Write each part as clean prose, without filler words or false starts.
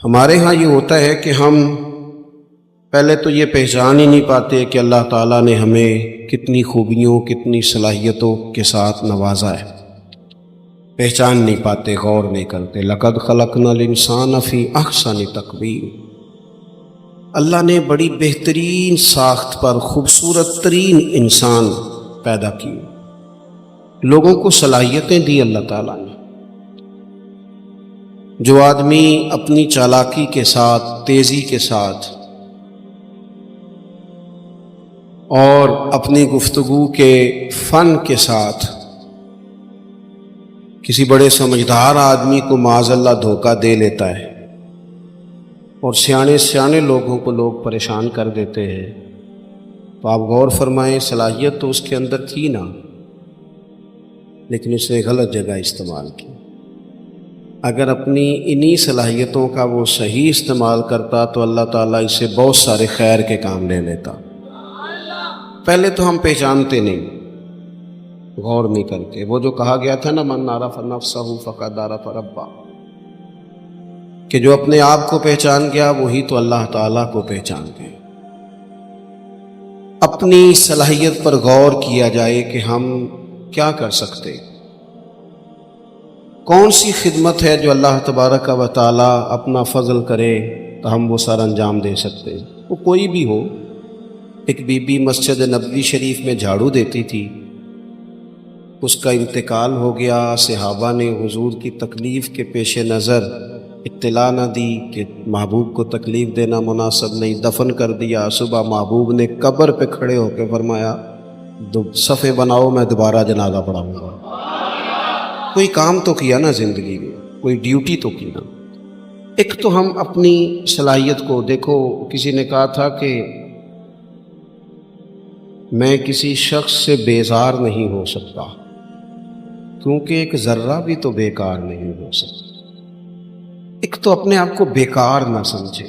ہمارے ہاں یہ ہوتا ہے کہ ہم پہلے تو یہ پہچان ہی نہیں پاتے کہ اللہ تعالیٰ نے ہمیں کتنی خوبیوں کتنی صلاحیتوں کے ساتھ نوازا ہے، پہچان نہیں پاتے، غور نہیں کرتے۔ لَقَدْ خَلَقْنَا الْإِنسَانَ فِي أَحْسَنِ تَقْوِيمٍ، اللہ نے بڑی بہترین ساخت پر خوبصورت ترین انسان پیدا کیے، لوگوں کو صلاحیتیں دی اللہ تعالیٰ نے۔ جو آدمی اپنی چالاکی کے ساتھ، تیزی کے ساتھ اور اپنی گفتگو کے فن کے ساتھ کسی بڑے سمجھدار آدمی کو معاذ اللہ دھوکہ دے لیتا ہے اور سیانے لوگوں کو لوگ پریشان کر دیتے ہیں، تو آپ غور فرمائیں، صلاحیت تو اس کے اندر تھی نا، لیکن اس نے غلط جگہ استعمال کی۔ اگر اپنی انہی صلاحیتوں کا وہ صحیح استعمال کرتا تو اللہ تعالیٰ اس سے بہت سارے خیر کے کام لے لیتا۔ پہلے تو ہم پہچانتے نہیں، غور نہیں کرتے۔ وہ جو کہا گیا تھا نا، من عرف نفسہ فقد عرف ربہ، کہ جو اپنے آپ کو پہچان گیا وہی تو اللہ تعالیٰ کو پہچان گیا۔ اپنی صلاحیت پر غور کیا جائے کہ ہم کیا کر سکتے، کون سی خدمت ہے جو اللہ تبارک و تعالیٰ اپنا فضل کرے تو ہم وہ سر انجام دے سکتے ہیں۔ وہ کوئی بھی ہو، ایک بی بی مسجد نبوی شریف میں جھاڑو دیتی تھی، اس کا انتقال ہو گیا، صحابہ نے حضور کی تکلیف کے پیش نظر اطلاع نہ دی کہ محبوب کو تکلیف دینا مناسب نہیں، دفن کر دیا۔ صبح محبوب نے قبر پہ کھڑے ہو کے فرمایا، صفے بناؤ، میں دوبارہ جنازہ پڑھاؤں گا۔ کوئی کام تو کیا نا زندگی میں، کوئی ڈیوٹی تو کی نا۔ ایک تو ہم اپنی صلاحیت کو دیکھو، کسی نے کہا تھا کہ میں کسی شخص سے بیزار نہیں ہو سکتا کیونکہ ایک ذرہ بھی تو بیکار نہیں ہو سکتا۔ ایک تو اپنے آپ کو بیکار نہ سمجھے۔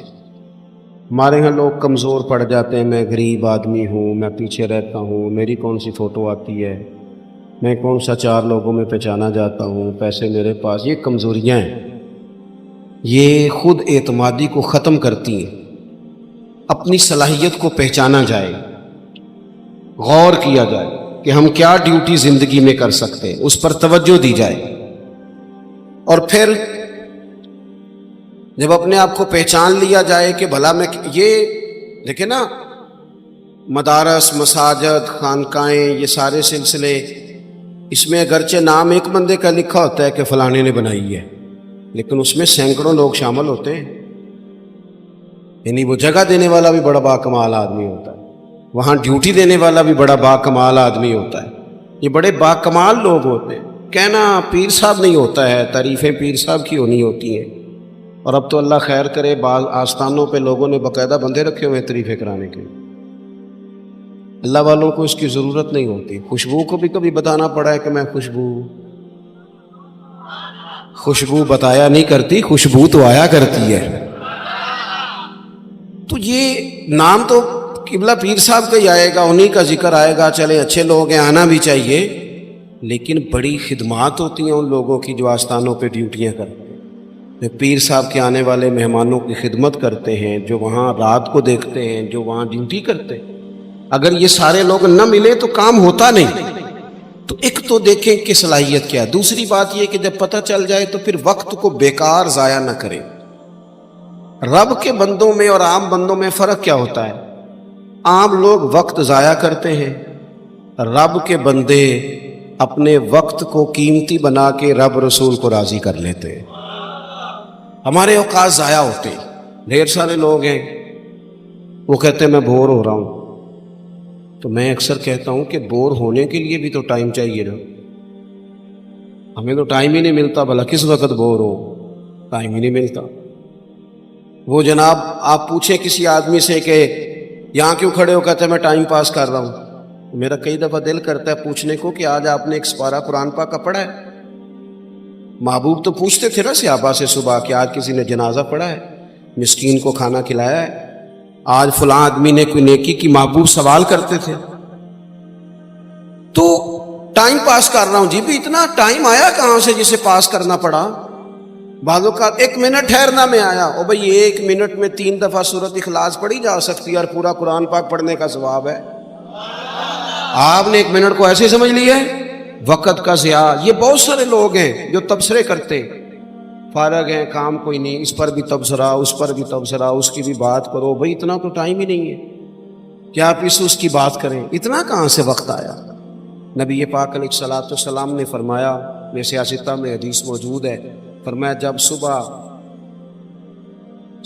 ہمارے ہاں لوگ کمزور پڑ جاتے ہیں، میں غریب آدمی ہوں، میں پیچھے رہتا ہوں، میری کون سی فوٹو آتی ہے، میں کون سا چار لوگوں میں پہچانا جاتا ہوں، پیسے میرے پاس۔ یہ کمزوریاں ہیں، یہ خود اعتمادی کو ختم کرتی ہیں۔ اپنی صلاحیت کو پہچانا جائے، غور کیا جائے کہ ہم کیا ڈیوٹی زندگی میں کر سکتے ہیں، اس پر توجہ دی جائے۔ اور پھر جب اپنے آپ کو پہچان لیا جائے کہ بھلا میں یہ دیکھیں نا، مدارس، مساجد، خانقاہیں، یہ سارے سلسلے، اس میں اگرچہ نام ایک بندے کا لکھا ہوتا ہے کہ فلانے نے بنائی ہے، لیکن اس میں سینکڑوں لوگ شامل ہوتے ہیں۔ یعنی وہ جگہ دینے والا بھی بڑا باکمال آدمی ہوتا ہے، وہاں ڈیوٹی دینے والا بھی بڑا باکمال آدمی ہوتا ہے۔ یہ بڑے باکمال لوگ ہوتے ہیں۔ کہنا پیر صاحب نہیں ہوتا ہے، تعریفیں پیر صاحب کی ہونی ہوتی ہیں۔ اور اب تو اللہ خیر کرے، بعض آستانوں پہ لوگوں نے باقاعدہ بندے رکھے ہوئے تعریفیں کرانے کے۔ اللہ والوں کو اس کی ضرورت نہیں ہوتی۔ خوشبو کو بھی کبھی بتانا پڑا ہے کہ میں خوشبو بتایا نہیں کرتی، خوشبو تو آیا کرتی ہے۔ تو یہ نام تو قبلہ پیر صاحب کا ہی آئے گا، انہی کا ذکر آئے گا، چلے اچھے لوگ ہیں، آنا بھی چاہیے، لیکن بڑی خدمات ہوتی ہیں ان لوگوں کی جو آستانوں پہ ڈیوٹیاں کرتے ہیں، جو پیر صاحب کے آنے والے مہمانوں کی خدمت کرتے ہیں، جو وہاں رات کو دیکھتے ہیں، جو وہاں ڈیوٹی کرتے ہیں۔ اگر یہ سارے لوگ نہ ملے تو کام ہوتا نہیں۔ تو ایک تو دیکھیں کہ صلاحیت کیا ہے۔ دوسری بات یہ کہ جب پتہ چل جائے تو پھر وقت کو بیکار ضائع نہ کریں۔ رب کے بندوں میں اور عام بندوں میں فرق کیا ہوتا ہے؟ عام لوگ وقت ضائع کرتے ہیں، رب کے بندے اپنے وقت کو قیمتی بنا کے رب رسول کو راضی کر لیتے ہیں۔ ہمارے اوقات ضائع ہوتے ہیں۔ ڈھیر سارے لوگ ہیں، وہ کہتے ہیں میں بور ہو رہا ہوں، تو میں اکثر کہتا ہوں کہ بور ہونے کے لیے بھی تو ٹائم چاہیے نا۔ ہمیں تو ٹائم ہی نہیں ملتا، بھلا کس وقت بور ہو، ٹائم ہی نہیں ملتا۔ وہ جناب آپ پوچھیں کسی آدمی سے کہ یہاں کیوں کھڑے ہو، کہتے ہیں میں ٹائم پاس کر رہا ہوں۔ میرا کئی دفعہ دل کرتا ہے پوچھنے کو کہ آج آپ نے ایک سپارہ قرآن پاک کا پڑھا ہے؟ محبوب تو پوچھتے تھے نا صحابہ سے صبح کہ آج کسی نے جنازہ پڑھا ہے، مسکین کو کھانا کھلایا ہے، آج فلاں آدمی نے کوئی نیکی کی، محبوب سوال کرتے تھے۔ تو ٹائم پاس کر رہا ہوں جی، بھی اتنا ٹائم آیا کہاں سے جسے پاس کرنا پڑا؟ بعضوں کا 1 منٹ ٹھہرنا میں آیا، او بھائی 1 منٹ میں 3 دفعہ سورۃ اخلاص پڑھی جا سکتی ہے اور پورا قرآن پاک پڑھنے کا ثواب ہے۔ آپ نے 1 منٹ کو ایسے سمجھ لیا ہے وقت کا ضیاع۔ یہ بہت سارے لوگ ہیں جو تبصرے کرتے، فارغ ہیں، کام کوئی نہیں، اس پر بھی تبصرہ، اس پر بھی تبصرہ، اس کی بھی بات کرو۔ بھائی اتنا تو ٹائم ہی نہیں ہے کہ آپ اس کی بات کریں، اتنا کہاں سے وقت آیا؟ نبی پاک علیہ الصلوۃ والسلام نے فرمایا، میں سیاستہ میں حدیث موجود ہے، فرمایا جب صبح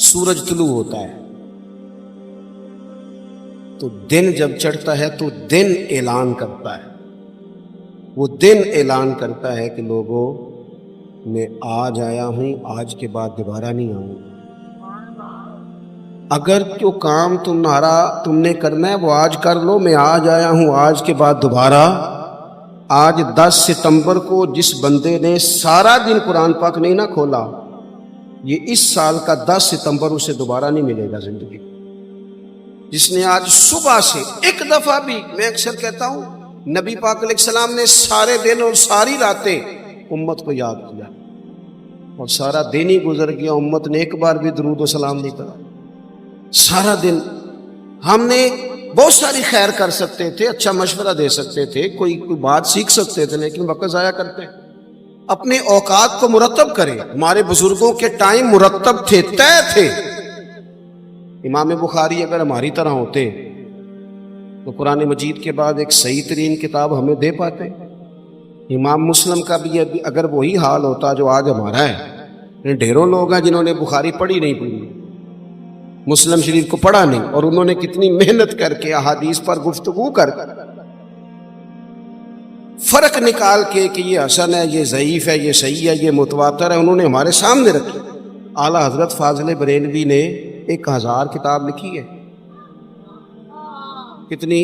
سورج طلوع ہوتا ہے تو دن جب چڑھتا ہے تو دن اعلان کرتا ہے، وہ دن اعلان کرتا ہے کہ لوگوں میں آج آیا ہوں، آج کے بعد دوبارہ نہیں آؤں۔ اگر جو کام تم نے کرنا ہے وہ آج کر لو، میں آج آیا ہوں، آج کے بعد دوبارہ۔ آج 10 ستمبر کو جس بندے نے سارا دن قرآن پاک نہیں نہ کھولا، یہ اس سال کا 10 ستمبر اسے دوبارہ نہیں ملے گا زندگی۔ جس نے آج صبح سے ایک دفعہ بھی، میں اکثر کہتا ہوں نبی پاک علیہ السلام نے سارے دن اور ساری راتیں امت کو یاد کیا، اور سارا دن ہی گزر گیا، امت نے ایک بار بھی درود و سلام نہیں کرا۔ سارا دن ہم نے بہت ساری خیر کر سکتے تھے، اچھا مشورہ دے سکتے تھے، کوئی بات سیکھ سکتے تھے، لیکن وقت ضائع کرتے۔ اپنے اوقات کو مرتب کریں۔ ہمارے بزرگوں کے ٹائم مرتب تھے، طے تھے۔ امام بخاری اگر ہماری طرح ہوتے تو قرآن مجید کے بعد ایک صحیح ترین کتاب ہمیں دے پاتے۔ امام مسلم کا بھی اگر وہی حال ہوتا جو آج ہمارا ہے، ڈھیروں لوگ ہیں جنہوں نے بخاری پڑھی نہیں، پڑھی مسلم شریف کو پڑھا نہیں، اور انہوں نے کتنی محنت کر کے احادیث پر گفتگو کر فرق نکال کے کہ یہ حسن ہے، یہ ضعیف ہے، یہ صحیح ہے، یہ متواتر ہے، انہوں نے ہمارے سامنے رکھی۔ اعلیٰ حضرت فاضل بریلوی نے 1000 کتاب لکھی ہے۔ کتنی؟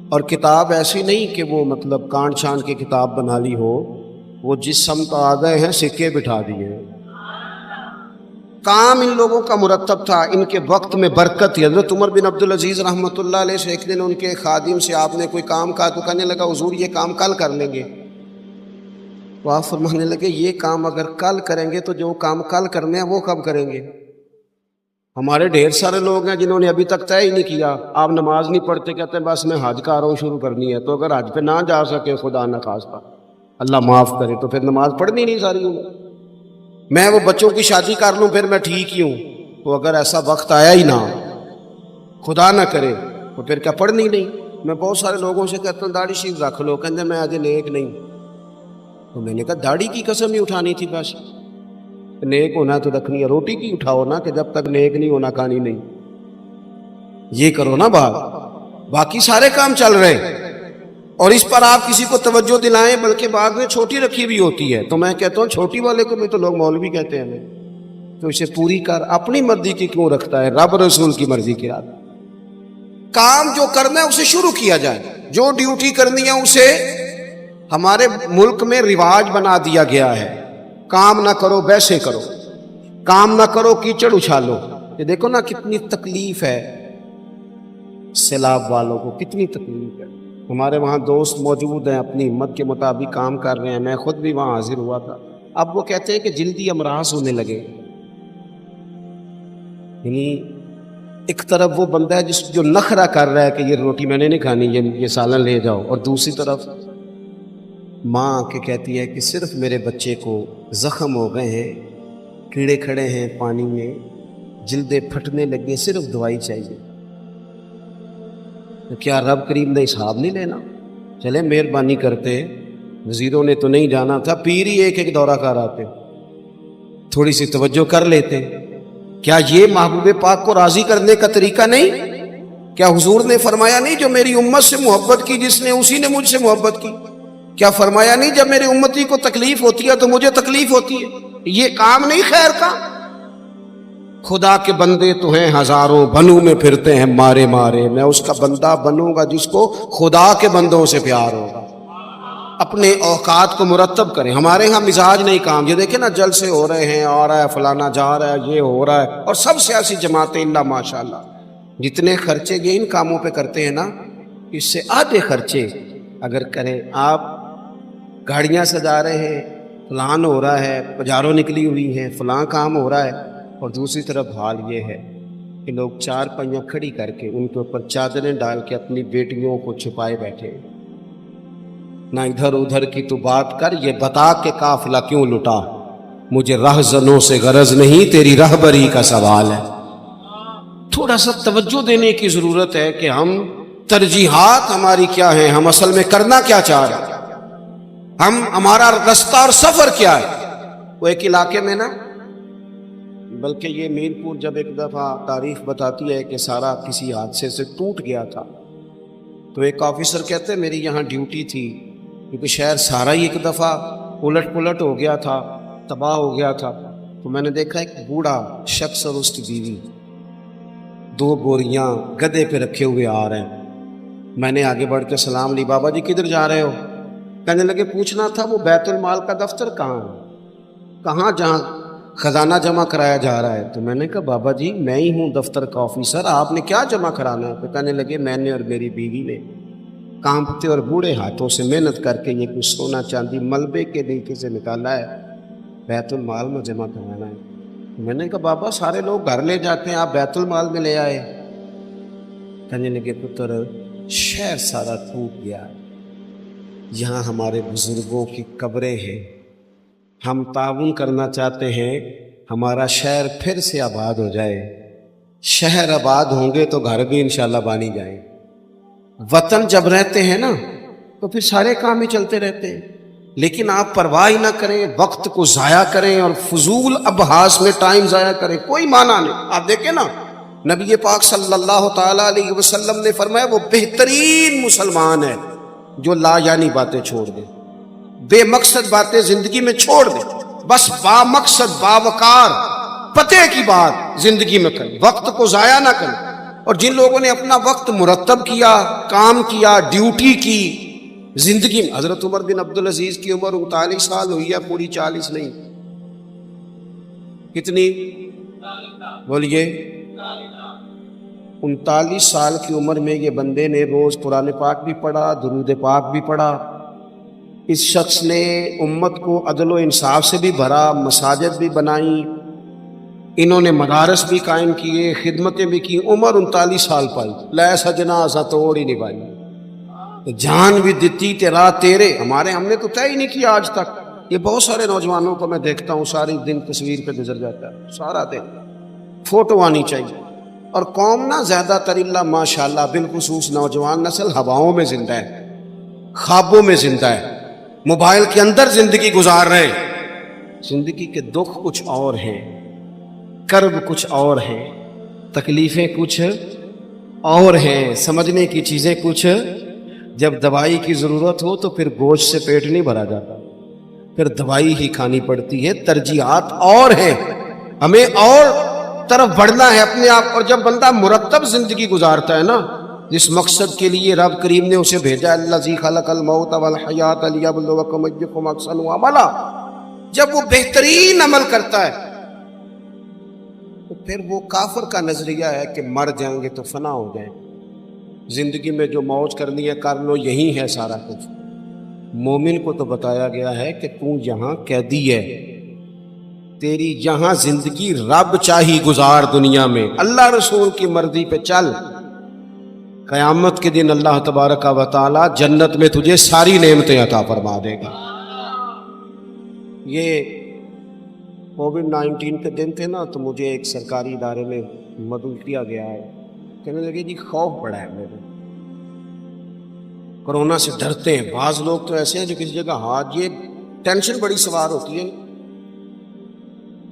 اور کتاب ایسی نہیں کہ وہ مطلب کانٹ چھان کے کتاب بنا لی ہو، وہ جس سمت آ گئے ہیں سکے بٹھا دیے۔ کام ان لوگوں کا مرتب تھا، ان کے وقت میں برکت تھی۔ حضرت عمر بن عبدالعزیز رحمۃ اللہ علیہ سے ایک دن ان کے خادم سے آپ نے کوئی کام کہا تو کہنے لگا حضور یہ کام کل کر لیں گے۔ تو آپ فرمانے لگے یہ کام اگر کل کریں گے تو جو کام کل کرنے ہیں وہ کب کریں گے؟ ہمارے ڈھیر سارے لوگ ہیں جنہوں نے ابھی تک طے ہی نہیں کیا۔ آپ نماز نہیں پڑھتے، کہتے ہیں بس میں حج کا رہا ہوں، شروع کرنی ہے۔ تو اگر حج پہ نہ جا سکے خدا نخواستہ، اللہ معاف کرے، تو پھر نماز پڑھنی نہیں ساری عمر۔ میں وہ بچوں کی شادی کر لوں پھر میں ٹھیک ہی ہوں۔ تو اگر ایسا وقت آیا ہی نہ، خدا نہ کرے، تو پھر کیا پڑھنی نہیں؟ میں بہت سارے لوگوں سے کہتا ہوں داڑھی شریف رکھ لو، کہتے ہیں میں آج نیک نہیں۔ تو میں نے کہا داڑھی کی قسم ہی اٹھانی تھی، بس نیک ہونا تو رکھنی ہے، روٹی کی اٹھاؤ نا کہ جب تک نیک نہیں ہونا کھانی نہیں، یہ کرو نا بات۔ باقی سارے کام چل رہے اور اس پر آپ کسی کو توجہ دلائیں، بلکہ بعد میں چھوٹی رکھی بھی ہوتی ہے۔ تو میں کہتا ہوں چھوٹی والے کو بھی تو لوگ مولوی کہتے ہیں ہمیں، تو اسے پوری کر، اپنی مرضی کی کیوں رکھتا ہے؟ رب رسول کی مرضی کی رات۔ کام جو کرنا ہے اسے شروع کیا جائے، جو ڈیوٹی کرنی ہے اسے ہمارے ملک میں رواج بنا دیا گیا ہے۔ کام نہ کرو ویسے کرو، کام نہ کرو کیچڑ اچھالو۔ یہ دیکھو نا کتنی تکلیف ہے سیلاب والوں کو، کتنی تکلیف ہے۔ ہمارے وہاں دوست موجود ہیں، اپنی ہمت کے مطابق کام کر رہے ہیں، میں خود بھی وہاں حاضر ہوا تھا۔ اب وہ کہتے ہیں کہ جلدی امراض ہونے لگے، یعنی ایک طرف وہ بندہ ہے جو نخرہ کر رہا ہے کہ یہ روٹی میں نے نہیں کھانی، یہ سالن لے جاؤ، اور دوسری طرف ماں کے کہتی ہے کہ صرف میرے بچے کو زخم ہو گئے ہیں، کیڑے کھڑے ہیں پانی میں، جلدیں پھٹنے لگی، صرف دوائی چاہیے۔ تو کیا رب کریم نے حساب نہیں لینا؟ چلے مہربانی کرتے، وزیروں نے تو نہیں جانا تھا، پیر ہی ایک دورہ کر آتے، تھوڑی سی توجہ کر لیتے۔ کیا یہ محبوب پاک کو راضی کرنے کا طریقہ نہیں؟ کیا حضور نے فرمایا نہیں جو میری امت سے محبت کی جس نے اسی نے مجھ سے محبت کی؟ کیا فرمایا نہیں جب میری امتی کو تکلیف ہوتی ہے تو مجھے تکلیف ہوتی ہے؟ یہ کام نہیں خیر کا؟ خدا کے بندے تو ہیں ہزاروں، بنوں میں پھرتے ہیں مارے مارے، میں اس کا بندہ بنوں گا جس کو خدا کے بندوں سے پیار ہوگا۔ اپنے اوقات کو مرتب کریں۔ ہمارے ہاں مزاج نہیں کام، یہ دیکھیں نا جلسے ہو رہے ہیں، آ رہا ہے فلانا، جا رہا ہے، یہ ہو رہا ہے، اور سب سیاسی جماعتیں اللہ ماشاءاللہ جتنے خرچے یہ ان کاموں پہ کرتے ہیں نا، اس سے آدھے خرچے اگر کریں آپ گاڑیاں سجا رہے ہیں، فلان ہو رہا ہے، پجاروں نکلی ہوئی ہیں، فلاں کام ہو رہا ہے، اور دوسری طرف حال یہ ہے کہ لوگ چار پہیاں کھڑی کر کے ان کے اوپر چادریں ڈال کے اپنی بیٹیوں کو چھپائے بیٹھے. نہ ادھر ادھر کی تو بات کر، یہ بتا کہ قافلہ کیوں لٹا، مجھے رہزنوں سے غرض نہیں، تیری رہبری کا سوال ہے. تھوڑا سا توجہ دینے کی ضرورت ہے کہ ہم ترجیحات ہماری کیا ہیں، ہم اصل میں کرنا کیا چاہ رہے ہیں، ہمارا رستہ اور سفر کیا ہے. وہ ایک علاقے میں نا، بلکہ یہ میر پور جب ایک دفعہ تاریخ بتاتی ہے کہ سارا کسی حادثے سے ٹوٹ گیا تھا، تو ایک آفیسر کہتے ہیں میری یہاں ڈیوٹی تھی، کیونکہ شہر سارا ہی ایک دفعہ الٹ پلٹ ہو گیا تھا، تباہ ہو گیا تھا. تو میں نے دیکھا ایک بوڑھا شخص اور اس کی بیوی 2 بوریاں گدے پہ رکھے ہوئے آ رہے ہیں. میں نے آگے بڑھ کے سلام لی، بابا جی کدھر جا رہے ہو؟ کہنے لگے پوچھنا تھا وہ بیت المال کا دفتر کہاں ہے، کہاں جہاں خزانہ جمع کرایا جا رہا ہے. تو میں نے کہا بابا جی میں ہی ہوں دفتر کا آفیسر، آپ نے کیا جمع کرانا ہے؟ تو کہنے لگے میں نے اور میری بیوی نے کانپتے اور بوڑھے ہاتھوں سے محنت کر کے یہ کچھ سونا چاندی ملبے کے نیچے سے نکالا ہے، بیت المال میں جمع کرانا ہے. میں نے کہا بابا سارے لوگ گھر لے جاتے ہیں، آپ بیت المال میں لے آئے. کہنے لگے پتر شہر سارا ٹوٹ گیا، یہاں ہمارے بزرگوں کی قبریں ہیں، ہم تعاون کرنا چاہتے ہیں ہمارا شہر پھر سے آباد ہو جائے. شہر آباد ہوں گے تو گھر بھی انشاءاللہ بانی جائیں. وطن جب رہتے ہیں نا تو پھر سارے کام ہی چلتے رہتے ہیں، لیکن آپ پرواہ ہی نہ کریں، وقت کو ضائع کریں اور فضول ابحاث میں ٹائم ضائع کریں، کوئی معنی نہیں. آپ دیکھیں نا نبی پاک صلی اللہ تعالیٰ علیہ وسلم نے فرمایا وہ بہترین مسلمان ہے جو لا یعنی باتیں چھوڑ دے، بے مقصد باتیں زندگی میں چھوڑ دے، بس با مقصد باوقار پتے کی بات زندگی میں کریں، وقت کو ضائع نہ کریں. اور جن لوگوں نے اپنا وقت مرتب کیا، کام کیا، ڈیوٹی کی زندگی میں، حضرت عمر بن عبدالعزیز کی عمر 39 سال ہوئی ہے، پوری 40 نہیں. کتنی بولیے؟ 39 سال کی عمر میں یہ بندے نے روز قرآن پاک بھی پڑھا، درود پاک بھی پڑھا. اس شخص نے امت کو عدل و انصاف سے بھی بھرا، مساجد بھی بنائی، انہوں نے مدارس بھی قائم کیے، خدمتیں بھی کی. عمر 39 سال پائی، لے سجنا سا توڑ ہی نبھائی، جان بھی دیتی تیرا تیرے. ہم نے تو طے ہی نہیں کیا آج تک. یہ بہت سارے نوجوانوں کو میں دیکھتا ہوں ساری دن تصویر پہ گزر جاتا ہے، سارا دن فوٹو آنی چاہیے. اور قوم نا زیادہ تر اللہ ماشاءاللہ بالخصوص نوجوان نسل ہواؤں میں زندہ ہے، خوابوں میں زندہ ہے، موبائل کے اندر زندگی گزار رہے ہیں. زندگی کے دکھ کچھ اور ہیں، کرب کچھ اور ہیں، تکلیفیں کچھ اور ہیں، سمجھنے کی چیزیں کچھ. جب دوائی کی ضرورت ہو تو پھر گوشت سے پیٹ نہیں بھرا جاتا، پھر دوائی ہی کھانی پڑتی ہے. ترجیحات اور ہیں، ہمیں اور طرف بڑھنا ہے اپنے آپ. اور جب بندہ مرتب زندگی گزارتا ہے نا، جس مقصد کے لیے رب کریم نے اسے بھیجا، الذی خلق الموت والحیات لیبلوکم ایکم احسن عملا، جب وہ بہترین عمل کرتا ہے تو پھر وہ کافر کا نظریہ ہے کہ مر جائیں گے تو فنا ہو جائیں، زندگی میں جو موج کرنی ہے کر لو، یہی ہے سارا کچھ. مومن کو تو بتایا گیا ہے کہ تو یہاں قیدی ہے، تیری یہاں زندگی رب چاہی گزار، دنیا میں اللہ رسول کی مرضی پہ چل. قیامت کے دن اللہ تبارک و تعالی جنت میں تجھے ساری نعمتیں عطا فرما دے گا. یہ کووڈ-19 کے دن تھے نا، تو مجھے ایک سرکاری ادارے میں مدعو کیا گیا ہے. کہنے لگے جی خوف پڑا ہے میرے، کرونا سے ڈرتے ہیں. بعض لوگ تو ایسے ہیں جو کسی جگہ ہاتھ، یہ ٹینشن بڑی سوار ہوتی ہے.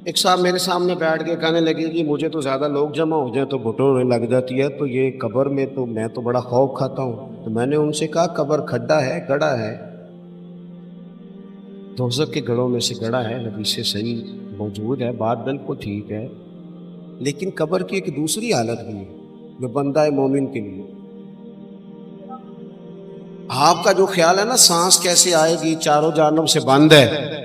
ایک صاحب میرے سامنے بیٹھ کے کہنے لگے جی مجھے تو زیادہ لوگ جمع ہو جائیں تو گھٹنوں میں لگ جاتی ہے، تو یہ قبر میں تو میں تو بڑا خوف کھاتا ہوں. تو میں نے ان سے کہا قبر کھڈا ہے، گڑھا ہے، دوزخ کے گڑھوں میں سے گڑھا ہے، نبی سے صحیح موجود ہے، بات بالکل ٹھیک ہے، لیکن قبر کی ایک دوسری حالت بھی ہے جو بندہ مومن کے لیے. آپ کا جو خیال ہے نا سانس کیسے آئے گی، چاروں جانب سے بند ہے،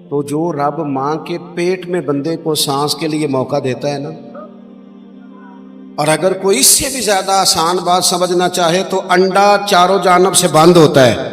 تو جو رب ماں کے پیٹ میں بندے کو سانس کے لیے موقع دیتا ہے نا، اور اگر کوئی اس سے بھی زیادہ آسان بات سمجھنا چاہے تو انڈا چاروں جانب سے بند ہوتا ہے،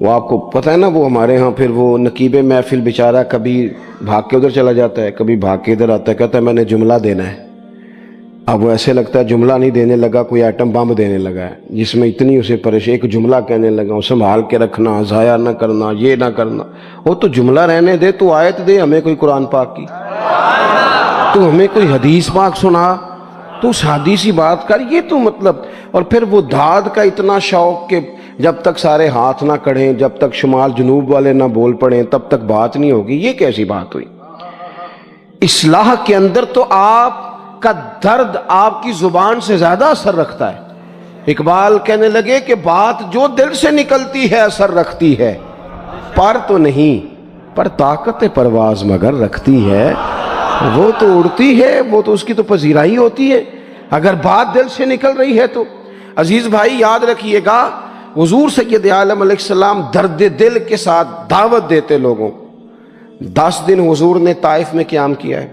وہ آپ کو پتہ ہے نا، وہ ہمارے ہاں پھر وہ نقیب محفل بیچارہ کبھی بھاگ کے ادھر چلا جاتا ہے، کبھی بھاگ کے ادھر آتا ہے، کہتا ہے میں نے جملہ دینا ہے۔ اب وہ ایسے لگتا ہے جملہ نہیں دینے لگا، کوئی ایٹم بم دینے لگا ہے، جس میں اتنی اسے پریشانی، ایک جملہ کہنے لگا، سنبھال کے رکھنا، ضائع نہ کرنا، یہ نہ کرنا۔ وہ تو جملہ رہنے دے، تو آیت دے ہمیں کوئی قرآن پاک کی، تو ہمیں کوئی حدیث پاک سنا، تو سادی سی بات کر، یہ تو مطلب۔ اور پھر وہ داد کا اتنا شوق کہ جب تک سارے ہاتھ نہ کڑھیں، جب تک شمال جنوب والے نہ بول پڑیں، تب تک بات نہیں ہوگی۔ یہ کیسی بات ہوئی؟ اصلاح کے اندر تو آپ کا درد آپ کی زبان سے زیادہ اثر رکھتا ہے۔ اقبال کہنے لگے کہ بات جو دل سے نکلتی ہے اثر رکھتی ہے، پر تو نہیں، پر طاقت پرواز مگر رکھتی ہے۔ وہ تو اڑتی ہے، وہ تو اس کی تو پذیرائی ہوتی ہے، اگر بات دل سے نکل رہی ہے تو۔ عزیز بھائی یاد رکھیے گا، حضور سید عالم علیہ السلام درد دل کے ساتھ دعوت دیتے لوگوں۔ 10 دن حضور نے طائف میں قیام کیا ہے،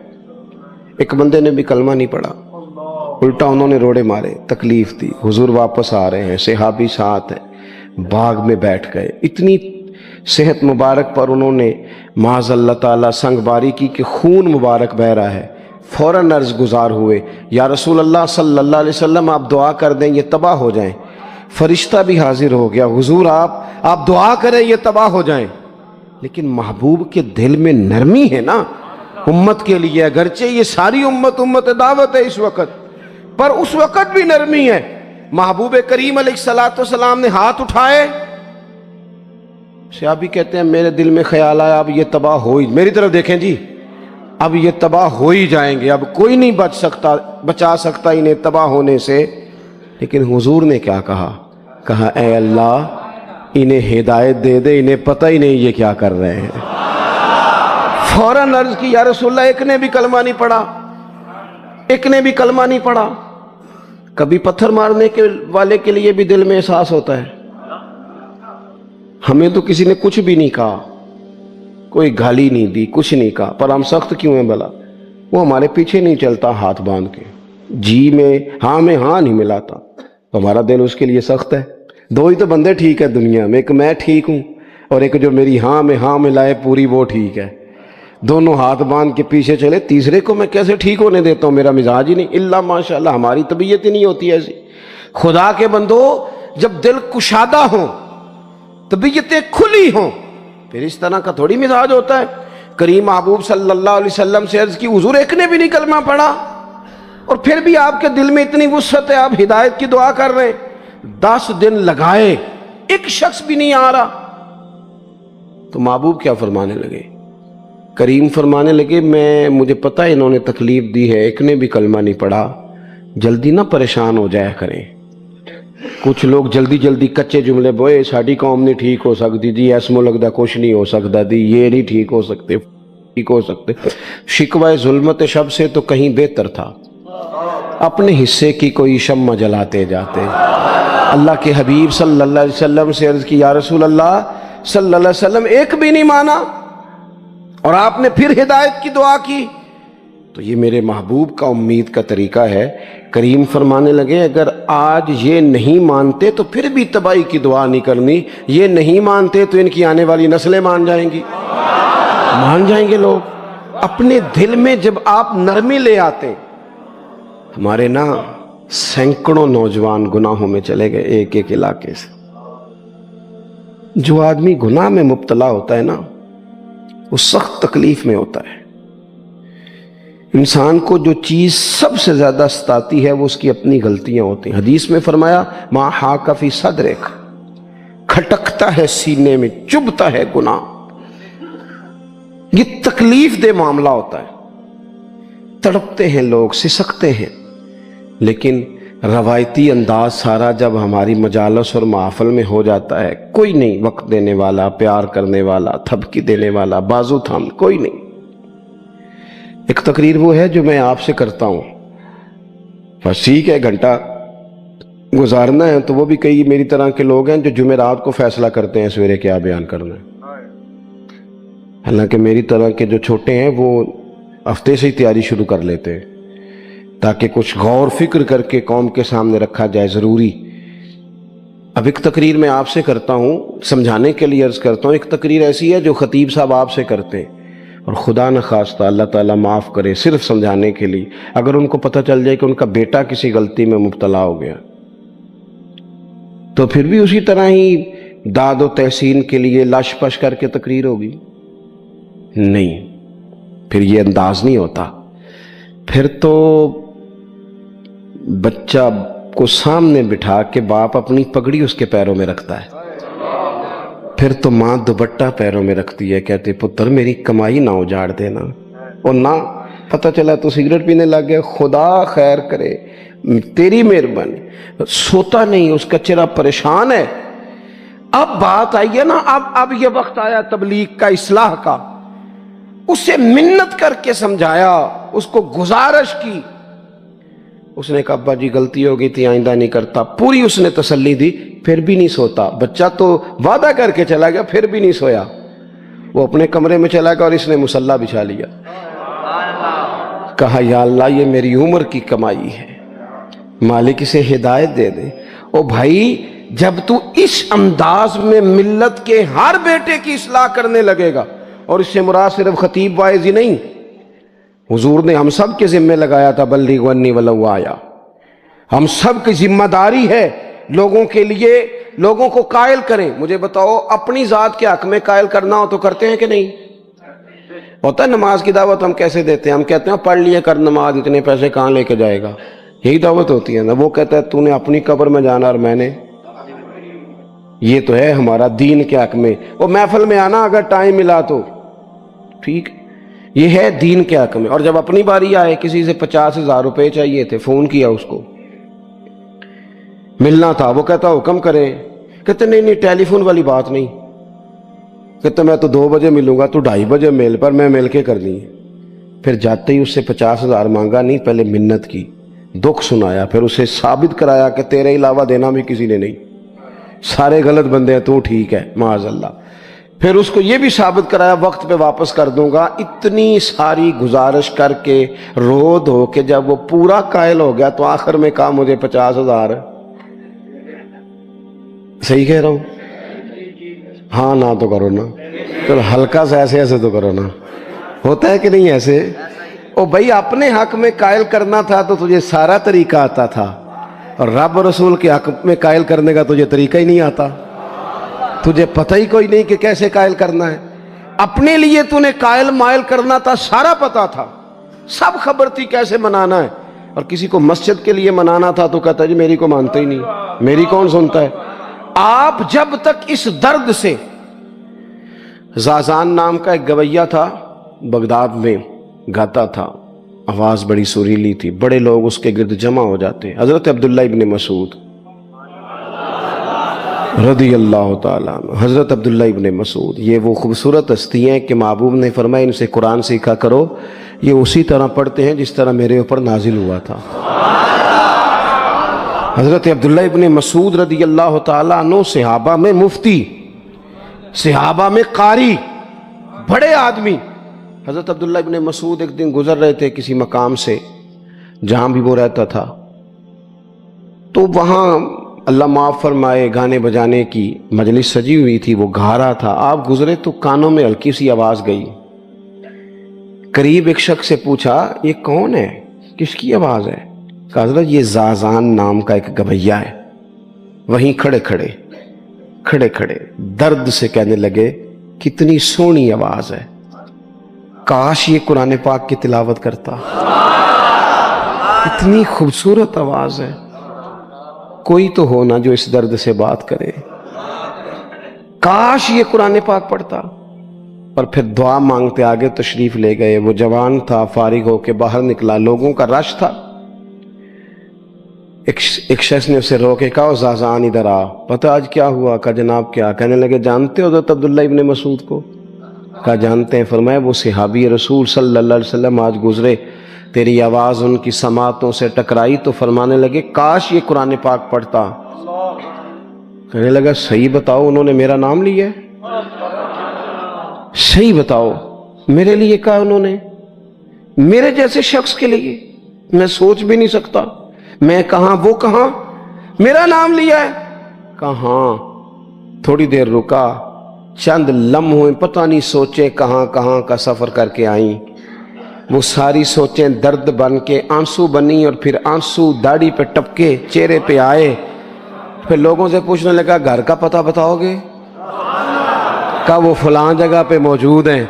ایک بندے نے بھی کلمہ نہیں پڑھا، الٹا انہوں نے روڑے مارے، تکلیف دی۔ حضور واپس آ رہے ہیں، صحابی ساتھ ہیں، باغ میں بیٹھ گئے، اتنی صحت مبارک پر انہوں نے معاذ اللہ تعالیٰ سنگ باری کی کہ خون مبارک بہہ رہا ہے۔ فوراً عرض گزار ہوئے، یا رسول اللہ صلی اللہ علیہ وسلم آپ دعا کر دیں یہ تباہ ہو جائیں۔ فرشتہ بھی حاضر ہو گیا، حضور آپ دعا کریں یہ تباہ ہو جائیں۔ لیکن محبوب کے دل میں نرمی ہے نا امت کے لیے، اگرچہ یہ ساری امت دعوت ہے اس وقت، پر اس وقت بھی نرمی ہے۔ محبوب کریم علیہ السلام نے ہاتھ اٹھائے، صحابی کہتے ہیں میرے دل میں خیال آیا اب یہ تباہ ہو ہی، میری طرف دیکھیں جی، اب یہ تباہ ہو ہی جائیں گے، اب کوئی نہیں بچا سکتا انہیں تباہ ہونے سے۔ لیکن حضور نے کیا کہا اے اللہ انہیں ہدایت دے دے، انہیں پتہ ہی نہیں یہ کیا کر رہے ہیں۔ فوراً عرض کی یا رسول اللہ ایک نے بھی کلمہ نہیں پڑھا، ایک نے بھی کلمہ نہیں پڑھا۔ کبھی پتھر مارنے کے والے کے لیے بھی دل میں احساس ہوتا ہے، ہمیں تو کسی نے کچھ بھی نہیں کہا، کوئی گالی نہیں دی، کچھ نہیں کہا، پر ہم سخت کیوں ہیں بھلا؟ وہ ہمارے پیچھے نہیں چلتا ہاتھ باندھ کے، جی میں ہاں نہیں ملاتا، ہمارا دل اس کے لیے سخت ہے۔ دو ہی تو بندے ٹھیک ہے دنیا میں، ایک میں ٹھیک ہوں اور ایک جو میری ہاں میں ہاں ملائے پوری وہ ٹھیک ہے۔ دونوں ہاتھ باندھ کے پیچھے چلے، تیسرے کو میں کیسے ٹھیک ہونے دیتا ہوں؟ میرا مزاج ہی نہیں، اللہ ماشاءاللہ ہماری طبیعت ہی نہیں ہوتی ایسی۔ خدا کے بندو جب دل کشادہ ہوں، طبیعتیں کھلی ہوں، پھر اس طرح کا تھوڑی مزاج ہوتا ہے۔ کریم محبوب صلی اللہ علیہ وسلم سے عرض کی حضور ایک نے بھی نہیں کلمہ پڑھا، اور پھر بھی آپ کے دل میں اتنی وسعت ہے، آپ ہدایت کی دعا کر رہے ہیں۔ 10 دن لگائے، ایک شخص بھی نہیں آ رہا، تو محبوب کیا فرمانے لگے؟ کریم فرمانے لگے مجھے پتہ ہے انہوں نے تکلیف دی ہے، ایک نے بھی کلمہ نہیں پڑھا، جلدی نہ پریشان ہو جایا کریں۔ کچھ لوگ جلدی کچے جملے بوئے، ساڑی قوم نہیں ٹھیک ہو سکتی جی، ایسمو لگتا کچھ نہیں ہو سکتا دی، یہ نہیں ٹھیک ہو سکتے۔ شکوہ ظلمت شب سے تو کہیں بہتر تھا، اپنے حصے کی کوئی شمع جلاتے جاتے۔ اللہ کے حبیب صلی اللہ علیہ وسلم سے عرض کی یا رسول اللہ صلی اللہ علیہ وسلم ایک بھی نہیں مانا، اور آپ نے پھر ہدایت کی دعا کی۔ تو یہ میرے محبوب کا امید کا طریقہ ہے۔ کریم فرمانے لگے اگر آج یہ نہیں مانتے تو پھر بھی تباہی کی دعا نہیں کرنی، یہ نہیں مانتے تو ان کی آنے والی نسلیں مان جائیں گے لوگ۔ اپنے دل میں جب آپ نرمی لے آتے، ہمارے نا سینکڑوں نوجوان گناہوں میں چلے گئے ایک علاقے سے۔ جو آدمی گناہ میں مبتلا ہوتا ہے نا وہ سخت تکلیف میں ہوتا ہے۔ انسان کو جو چیز سب سے زیادہ ستاتی ہے وہ اس کی اپنی غلطیاں ہوتی ہیں۔ حدیث میں فرمایا ما حاک فی صدرک، کھٹکتا ہے سینے میں، چبھتا ہے گناہ، یہ تکلیف دہ معاملہ ہوتا ہے، تڑپتے ہیں لوگ، سسکتے ہیں۔ لیکن روایتی انداز سارا جب ہماری مجالس اور محافل میں ہو جاتا ہے، کوئی نہیں وقت دینے والا، پیار کرنے والا، تھپکی دینے والا، بازو تھام، کوئی نہیں۔ ایک تقریر وہ ہے جو میں آپ سے کرتا ہوں، بس ٹھیک ہے گھنٹہ گزارنا ہے، تو وہ بھی کئی میری طرح کے لوگ ہیں جو جمعرات کو فیصلہ کرتے ہیں سویرے کیا بیان کرنا ہے۔ حالانکہ میری طرح کے جو چھوٹے ہیں وہ ہفتے سے ہی تیاری شروع کر لیتے ہیں تاکہ کچھ غور فکر کر کے قوم کے سامنے رکھا جائے۔ ضروری اب ایک تقریر میں آپ سے کرتا ہوں، سمجھانے کے لیے عرض کرتا ہوں، ایک تقریر ایسی ہے جو خطیب صاحب آپ سے کرتے ہیں، اور خدا نخواستہ اللہ تعالیٰ معاف کرے، صرف سمجھانے کے لیے اگر ان کو پتہ چل جائے کہ ان کا بیٹا کسی غلطی میں مبتلا ہو گیا تو پھر بھی اسی طرح ہی داد و تحسین کے لیے لش پش کر کے تقریر ہوگی؟ نہیں، پھر یہ انداز نہیں ہوتا۔ پھر تو بچہ کو سامنے بٹھا کے باپ اپنی پگڑی اس کے پیروں میں رکھتا ہے، پھر تو ماں دوپٹہ پیروں میں رکھتی ہے، کہتے پتر میری کمائی نہ اجاڑ دینا، اور نہ پتہ چلا تو سگریٹ پینے لگ گیا، خدا خیر کرے، تیری مہربانی، سوتا نہیں، اس کا چہرہ پریشان ہے۔ اب بات آئی ہے نا، اب یہ وقت آیا تبلیغ کا، اصلاح کا، اسے منت کر کے سمجھایا، اس کو گزارش کی، اس نے کہا ابا جی غلطی ہو گئی تھی، آئندہ نہیں کرتا، پوری اس نے تسلی دی، پھر بھی نہیں سوتا۔ بچہ تو وعدہ کر کے چلا گیا، پھر بھی نہیں سویا، وہ اپنے کمرے میں چلا گیا اور اس نے مصلی بچھا لیا، کہا یا اللہ یہ میری عمر کی کمائی ہے، مالک اسے ہدایت دے دے۔ او بھائی جب تو اس انداز میں ملت کے ہر بیٹے کی اصلاح کرنے لگے گا، اور اس سے مراد صرف خطیب واعظ ہی نہیں، حضور نے ہم سب کے ذمہ لگایا تھا بلغ عنی ولو آیا، ہم سب کی ذمہ داری ہے لوگوں کے لیے، لوگوں کو قائل کریں۔ مجھے بتاؤ اپنی ذات کے حق میں قائل کرنا ہو تو کرتے ہیں کہ نہیں؟ ہوتا ہے نماز کی دعوت ہم کیسے دیتے ہیں؟ ہم کہتے ہیں پڑھ لیے کر نماز، اتنے پیسے کہاں لے کے جائے گا، یہی دعوت ہوتی ہے نا۔ وہ کہتا ہے تو نے اپنی قبر میں جانا اور میں نے، یہ تو ہے ہمارا دین کے حق میں۔ وہ محفل میں آنا اگر ٹائم ملا تو ٹھیک، یہ ہے دین کے حق میں۔ اور جب اپنی باری آئے، کسی سے 50,000 روپے چاہیے تھے، فون کیا اس کو، ملنا تھا، وہ کہتا حکم کریں، کہتے نہیں ٹیلی فون والی بات نہیں، کہتے میں تو 2 بجے ملوں گا، تو 2:30 بجے مل، پر میں مل کے کرنی ہے۔ پھر جاتے ہی اس سے 50,000 مانگا نہیں، پہلے منت کی، دکھ سنایا، پھر اسے ثابت کرایا کہ تیرے علاوہ دینا بھی کسی نے نہیں، سارے غلط بندے ہیں، تو ٹھیک ہے معاذ اللہ۔ پھر اس کو یہ بھی ثابت کرایا وقت پہ واپس کر دوں گا۔ اتنی ساری گزارش کر کے رو دھو کے جب وہ پورا قائل ہو گیا تو آخر میں کہا مجھے 50,000، صحیح کہہ رہا ہوں؟ ہاں نہ تو کرو نا، چلو ہلکا سا ایسے ایسے تو کرو نا، ہوتا ہے کہ نہیں ایسے؟ او بھائی اپنے حق میں قائل کرنا تھا تو تجھے سارا طریقہ آتا تھا، اور رب رسول کے حق میں قائل کرنے کا تجھے طریقہ ہی نہیں آتا، تجھے پتہ ہی کوئی نہیں کہ کیسے قائل کرنا ہے۔ اپنے لیے تو نے قائل مائل کرنا تھا، سارا پتا تھا، سب خبر تھی کیسے منانا ہے، اور کسی کو مسجد کے لیے منانا تھا تو کہتا جی میری کو مانتے ہی نہیں، میری کون سنتا ہے۔ آپ جب تک اس درد سے، زازان نام کا ایک گویہ تھا بغداد میں، گاتا تھا، آواز بڑی سریلی تھی، بڑے لوگ اس کے گرد جمع ہو جاتے، حضرت عبداللہ ابن مسعود رضی اللہ تعالیٰ عنہ، حضرت عبداللہ ابن مسعود، یہ وہ خوبصورت ہستی ہیں کہ محبوب نے فرمایا ان سے قرآن سیکھا کرو، یہ اسی طرح پڑھتے ہیں جس طرح میرے اوپر نازل ہوا تھا۔ حضرت عبداللہ ابن مسعود رضی اللہ تعالیٰ عنہ صحابہ میں مفتی، صحابہ میں قاری، بڑے آدمی۔ حضرت عبداللہ ابن مسعود ایک دن گزر رہے تھے کسی مقام سے جہاں بھی وہ رہتا تھا، تو وہاں اللہ معاف فرمائے گانے بجانے کی مجلس سجی ہوئی تھی، وہ گا رہا تھا، آپ گزرے تو کانوں میں ہلکی سی آواز گئی، قریب ایک شخص سے پوچھا یہ کون ہے، کس کی آواز ہے؟ کہا حضرت یہ زازان نام کا ایک گویہ ہے۔ وہیں کھڑے کھڑے درد سے کہنے لگے کتنی سونی آواز ہے، کاش یہ قرآن پاک کی تلاوت کرتا، اتنی خوبصورت آواز ہے، کوئی تو ہو نا جو اس درد سے بات کرے، کاش یہ قرآن پاک پڑھتا۔ اور پھر دعا مانگتے آگے تشریف لے گئے۔ وہ جوان تھا، فارغ ہو کے باہر نکلا، لوگوں کا رش تھا، ایک شخص نے اسے روکے، کہا زازان ادھر آ، پتہ آج کیا ہوا؟ کہا جناب کیا؟ کہنے لگے جانتے ہو حضرت عبداللہ ابن مسعود کو؟ کہا جانتے ہیں۔ فرمایا وہ صحابی رسول صلی اللہ علیہ وسلم آج گزرے، تیری آواز ان کی سماعتوں سے ٹکرائی تو فرمانے لگے کاش یہ قرآن پاک پڑھتا۔ کہنے لگا صحیح بتاؤ انہوں نے میرا نام لیا ہے؟ صحیح بتاؤ میرے لیے کہا انہوں نے؟ میرے جیسے شخص کے لیے؟ میں سوچ بھی نہیں سکتا، میں کہاں وہ کہاں، میرا نام لیا ہے۔ کہا ہاں. تھوڑی دیر رکا, چند لمحوں پتہ نہیں سوچے کہاں کہاں کا سفر کر کے آئیں. وہ ساری سوچیں درد بن کے آنسو بنی, اور پھر آنسو داڑھی پہ ٹپکے چہرے پہ آئے. پھر لوگوں سے پوچھنے لگا گھر کا پتہ بتاؤ گے؟ کہا وہ فلاں جگہ پہ موجود ہیں.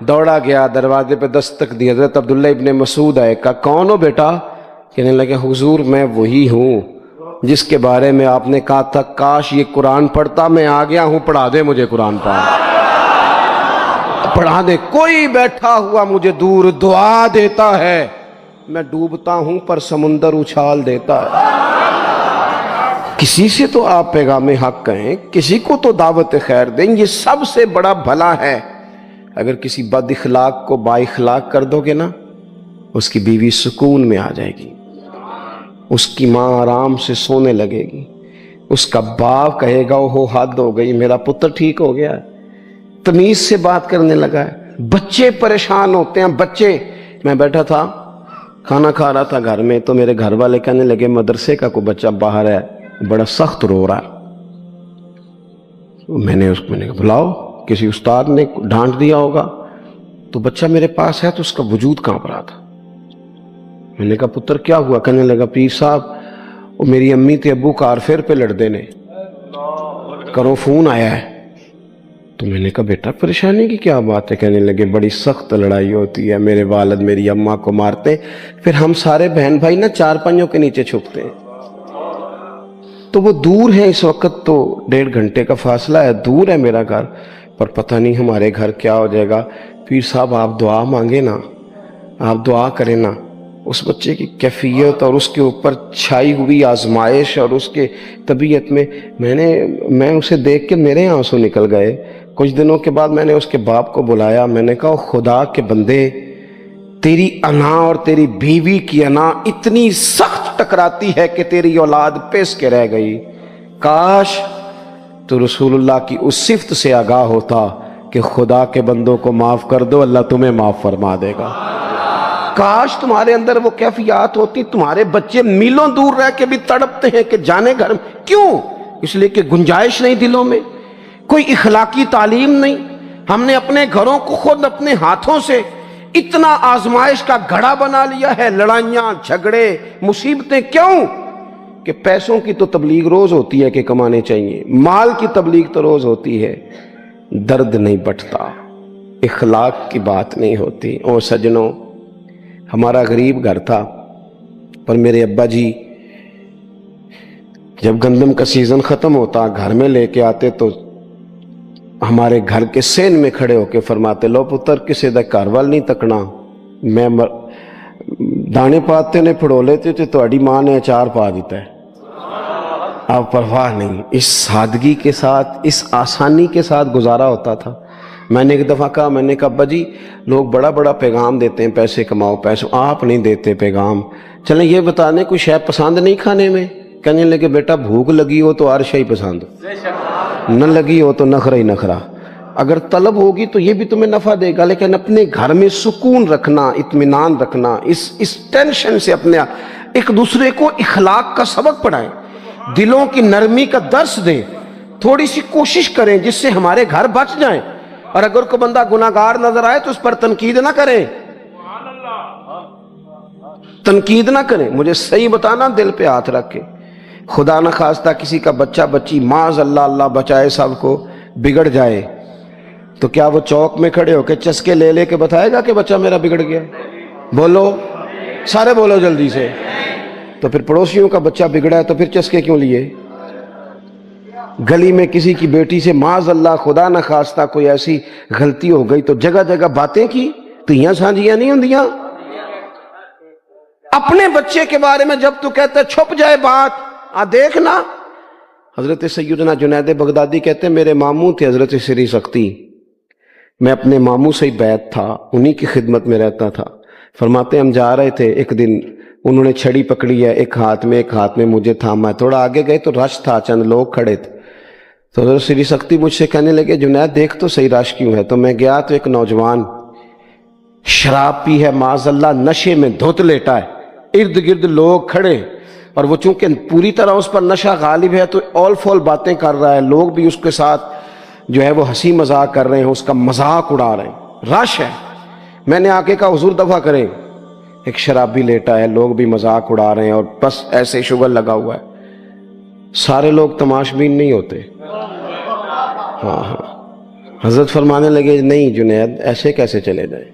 دوڑا گیا, دروازے پہ دستک دی. حضرت عبداللہ ابن مسعود آئے. کہا کون ہو بیٹا؟ کہنے لگے حضور میں وہی ہوں جس کے بارے میں آپ نے کہا تھا کاش یہ قرآن پڑھتا. میں آ گیا ہوں, پڑھا دے مجھے قرآن پڑھا دے. کوئی بیٹھا ہوا مجھے دور دعا دیتا ہے, میں ڈوبتا ہوں پر سمندر اچھال دیتا ہے. کسی سے تو آپ پیغام حق کہیں, کسی کو تو دعوت خیر دیں. یہ سب سے بڑا بھلا ہے. اگر کسی بد اخلاق کو با اخلاق کر دو گے نا, اس کی بیوی سکون میں آ جائے گی, اس کی ماں آرام سے سونے لگے گی, اس کا باپ کہے گا وہ حد ہو گئی, میرا پتر ٹھیک ہو گیا, تمیز سے بات کرنے لگا ہے. بچے پریشان ہوتے ہیں. بچے, میں بیٹھا تھا کھانا کھا رہا تھا گھر میں, تو میرے گھر والے کہنے لگے مدرسے کا کوئی بچہ باہر ہے, بڑا سخت رو رہا ہے. میں نے کہا بلاؤ, کسی استاد نے ڈانٹ دیا ہوگا. تو بچہ میرے پاس ہے تو اس کا وجود کانپ رہا تھا. میں نے کہا پتر کیا ہوا؟ کہنے لگا پیر صاحب وہ میری امی تے ابو کار فیر پہ لڑ نے, کرو فون آیا ہے. تو میں نے کہا بیٹا پریشانی کی کیا بات ہے؟ کہنے لگے بڑی سخت لڑائی ہوتی ہے, میرے والد میری اماں کو مارتے, پھر ہم سارے بہن بھائی نا چار پنجوں کے نیچے چھپتے ہیں. تو وہ دور ہے اس وقت, تو 1.5 گھنٹے کا فاصلہ ہے, دور ہے میرا گھر, پر پتہ نہیں ہمارے گھر کیا ہو جائے گا. پیر صاحب آپ دعا مانگے نا, آپ دعا کریں نا. اس بچے کی کیفیت اور اس کے اوپر چھائی ہوئی آزمائش اور اس کے طبیعت میں اسے دیکھ کے میرے آنسو نکل گئے. کچھ دنوں کے بعد میں نے اس کے باپ کو بلایا. میں نے کہا خدا کے بندے, تیری انا اور تیری بیوی کی انا اتنی سخت ٹکراتی ہے کہ تیری اولاد پیس کے رہ گئی. کاش تو رسول اللہ کی اس صفت سے آگاہ ہوتا کہ خدا کے بندوں کو معاف کر دو, اللہ تمہیں معاف فرما دے گا. کاش تمہارے اندر وہ کیفیات ہوتی. تمہارے بچے میلوں دور رہ کے بھی تڑپتے ہیں کہ جانے گھر میں. کیوں؟ اس لیے کہ گنجائش نہیں دلوں میں, کوئی اخلاقی تعلیم نہیں. ہم نے اپنے گھروں کو خود اپنے ہاتھوں سے اتنا آزمائش کا گھڑا بنا لیا ہے. لڑائیاں, جھگڑے, مصیبتیں. کیوں؟ کہ پیسوں کی تو تبلیغ روز ہوتی ہے کہ کمانے چاہیے, مال کی تبلیغ تو روز ہوتی ہے, درد نہیں بٹتا, اخلاق کی بات نہیں ہوتی. اور سجنوں, ہمارا غریب گھر تھا, پر میرے ابا جی جب گندم کا سیزن ختم ہوتا گھر میں لے کے آتے تو ہمارے گھر کے سین میں کھڑے ہو کے فرماتے لو پتر کسے دا گھر وال نہیں تکنا, میں دانے پاتے نے پھڑو لیتے تھے, تہاڈی ماں نے اچار پا دیتا ہے, آپ پرواہ نہیں. اس سادگی کے ساتھ, اس آسانی کے ساتھ گزارا ہوتا تھا. میں نے ایک دفعہ کہا, میں نے کہا ابا جی لوگ بڑا بڑا پیغام دیتے ہیں پیسے کماؤ پیسے, آپ نہیں دیتے پیغام. چلیں یہ بتانے کوئی شے پسند نہیں کھانے میں؟ کہنے لگے بیٹا بھوک لگی ہو تو ہر شے پسند, نہ لگی ہو تو نخرا ہی نخرا. اگر طلب ہوگی تو یہ بھی تمہیں نفع دے گا, لیکن اپنے گھر میں سکون رکھنا, اطمینان رکھنا, اس ٹینشن سے اپنے ایک دوسرے کو اخلاق کا سبق پڑھائیں, دلوں کی نرمی کا درس دیں, تھوڑی سی کوشش کریں جس سے ہمارے گھر بچ جائیں. اور اگر کوئی بندہ گناہگار نظر آئے تو اس پر تنقید نہ کریں, تنقید نہ کریں. مجھے صحیح بتانا, دل پہ ہاتھ رکھ کے. خدا نہ خواستہ کسی کا بچہ بچی معاذ اللہ, اللہ بچائے سب کو, بگڑ جائے تو کیا وہ چوک میں کھڑے ہو کے چسکے لے لے کے بتائے گا کہ بچہ میرا بگڑ گیا؟ بولو سارے, بولو جلدی سے. تو پھر پڑوسیوں کا بچہ بگڑا ہے تو پھر چسکے کیوں لیے؟ گلی میں کسی کی بیٹی سے معاذ اللہ خدا نہ خواستہ کوئی ایسی غلطی ہو گئی تو جگہ جگہ باتیں کی, تیاں سانجیاں نہیں ہوندیاں. اپنے بچے کے بارے میں جب تو کہتے چھپ جائے بات, دیکھنا. حضرت سیدنا جنید بغدادی کہتے ہیں میرے ماموں تھے حضرت سری سختی, میں اپنے ماموں سے ہی بیعت تھا, انہی کی خدمت میں رہتا تھا. فرماتے ہم جا رہے تھے, ایک دن انہوں نے چھڑی پکڑی ہے, ایک ہاتھ میں مجھے تھاما. تھوڑا آگے گئے تو رش تھا, چند لوگ کھڑے تھے. تو حضرت سری سختی مجھ سے کہنے لگے جنید دیکھ تو صحیح رش کیوں ہے. تو میں گیا تو ایک نوجوان شراب پی ہے, معاذ اللہ نشے میں دھت لیٹا ہے, ارد گرد لوگ کھڑے, اور وہ چونکہ پوری طرح اس پر نشہ غالب ہے تو اول فول باتیں کر رہا ہے، لوگ بھی اس کے ساتھ جو ہے وہ ہنسی مذاق کر رہے ہیں، اس کا مذاق اڑا رہے ہیں، رش ہے۔ میں نے آ کے کہا حضور دفع کریں، ایک شرابی لیٹا ہے، لوگ بھی مذاق اڑا رہے ہیں اور بس ایسے شوگر لگا ہوا ہے۔ سارے لوگ تماش بین نہیں ہوتے۔ ہاں حضرت فرمانے لگے نہیں جنید ایسے کیسے چلے جائیں،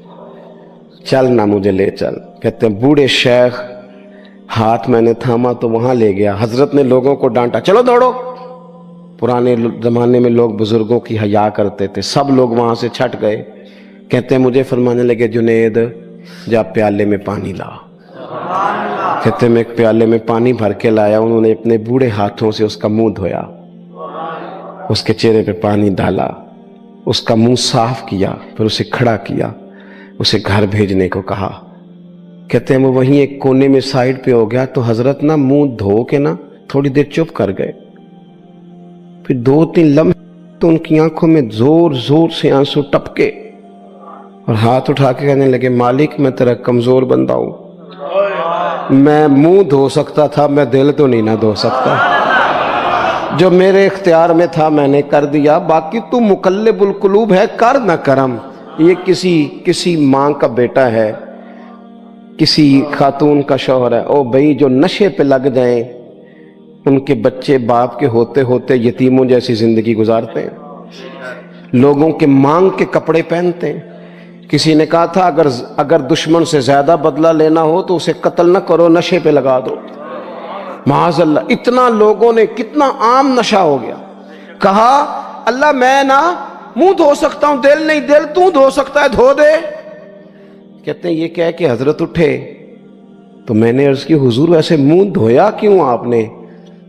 چل نہ مجھے لے چل۔ کہتے ہیں بوڑھے شیخ، ہاتھ میں نے تھاما تو وہاں لے گیا، حضرت نے لوگوں کو ڈانٹا چلو دوڑو۔ پرانے زمانے میں لوگ بزرگوں کی حیا کرتے تھے، سب لوگ وہاں سے چھٹ گئے۔ کہتے ہیں مجھے فرمانے لگے جنید جا پیالے میں پانی لا۔ کہتے ہیں میں ایک پیالے میں پانی بھر کے لایا، انہوں نے اپنے بوڑھے ہاتھوں سے اس کا منہ دھویا، اس کے چہرے پہ پانی ڈالا، اس کا منہ صاف کیا، پھر اسے کھڑا کیا، اسے گھر بھیجنے کو کہا۔ کہتے ہیں وہ وہیں ایک کونے میں سائیڈ پہ ہو گیا تو حضرت نا منہ دھو کے نا تھوڑی دیر چپ کر گئے، پھر 2-3 لمحے تو ان کی آنکھوں میں زور زور سے آنسو ٹپکے اور ہاتھ اٹھا کے کہنے لگے مالک میں تیرا کمزور بندہ ہوں، میں منہ دھو سکتا تھا، میں دل تو نہیں نہ دھو سکتا، جو میرے اختیار میں تھا میں نے کر دیا، باقی تو مقلب القلوب ہے، کر نہ کرم۔ یہ کسی ماں کا بیٹا ہے، کسی خاتون کا شوہر ہے، او بھائی جو نشے پہ لگ جائیں ان کے بچے باپ کے ہوتے ہوتے یتیموں جیسی زندگی گزارتے ہیں، لوگوں کے مانگ کے کپڑے پہنتے ہیں۔ کسی نے کہا تھا اگر دشمن سے زیادہ بدلہ لینا ہو تو اسے قتل نہ کرو، نشے پہ لگا دو۔ معاذ اللہ، اتنا لوگوں نے کتنا عام نشہ ہو گیا۔ کہا اللہ میں نا منہ دھو سکتا ہوں، دل نہیں، دل تو دھو سکتا ہے، دھو دے۔ کہتے ہیں یہ کہہ کہ حضرت اٹھے تو میں نے عرض کی حضور ویسے منہ دھویا کیوں آپ نے؟